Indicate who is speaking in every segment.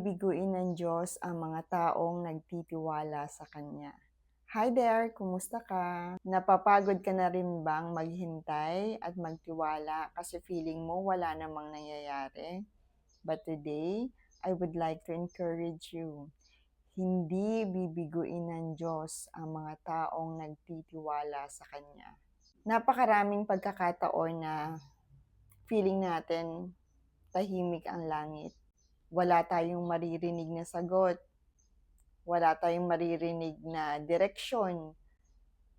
Speaker 1: bibiguin ng Diyos ang mga taong nagtitiwala sa Kanya. Hi there! Kumusta ka? Napapagod ka na rin bang maghintay at magtiwala kasi feeling mo wala namang nangyayari? But today, I would like to encourage you. Hindi bibiguin ng Diyos ang mga taong nagtitiwala sa Kanya. Napakaraming pagkakataon na feeling natin tahimik ang langit. Wala tayong maririnig na sagot, wala tayong maririnig na direksyon,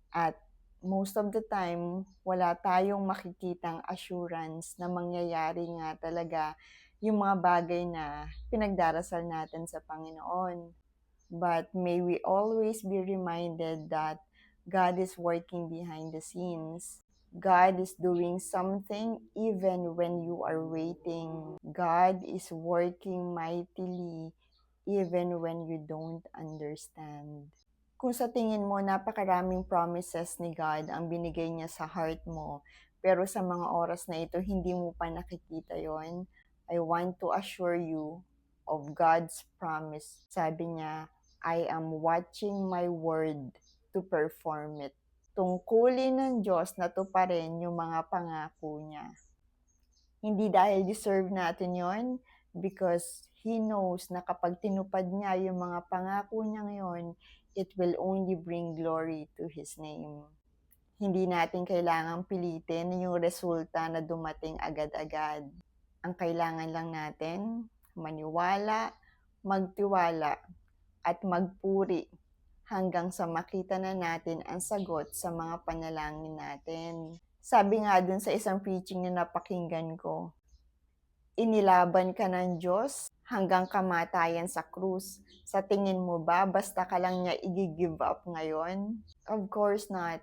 Speaker 1: at most of the time, wala tayong makikitang assurance na mangyayari nga talaga yung mga bagay na pinagdarasal natin sa Panginoon. But may we always be reminded that God is working behind the scenes. God is doing something even when you are waiting. God is working mightily even when you don't understand. Kung sa tingin mo napakaraming promises ni God ang binigay niya sa heart mo, pero sa mga oras na ito hindi mo pa nakikita yon, I want to assure you of God's promise. Sabi niya, I am watching my word to perform it. Tungkulin ng Diyos na tuparin yung mga pangako niya. Hindi dahil deserve natin yon, because He knows na kapag tinupad niya yung mga pangako niya ngayon, it will only bring glory to His name. Hindi natin kailangang pilitin yung resulta na dumating agad-agad. Ang kailangan lang natin, maniwala, magtiwala, at magpuri hanggang sa makita na natin ang sagot sa mga panalangin natin. Sabi nga dun sa isang preaching na napakinggan ko, inilaban ka ng Diyos hanggang kamatayan sa krus. Sa tingin mo ba, basta ka lang niya i-give up ngayon? Of course not.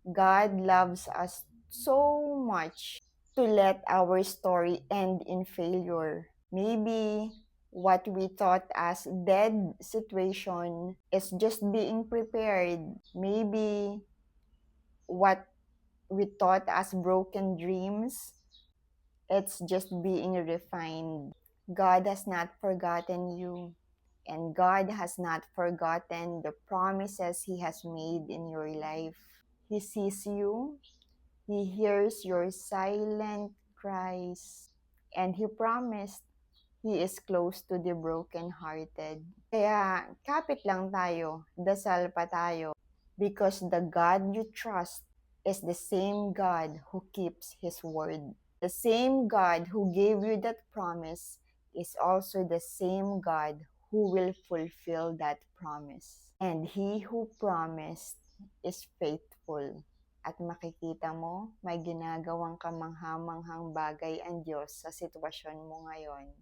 Speaker 1: God loves us so much to let our story end in failure. Maybe what we thought as dead situation is just being prepared. Maybe what we thought as broken dreams, it's just being refined. God has not forgotten you, and God has not forgotten the promises He has made in your life. He sees you, He hears your silent cries, and He promised He is close to the brokenhearted. Kaya kapit lang tayo, dasal pa tayo, because the God you trust is the same God who keeps His word. The same God who gave you that promise is also the same God who will fulfill that promise. And He who promised is faithful. At makikita mo, may ginagawang kamangha-manghang bagay ang Diyos sa sitwasyon mo ngayon.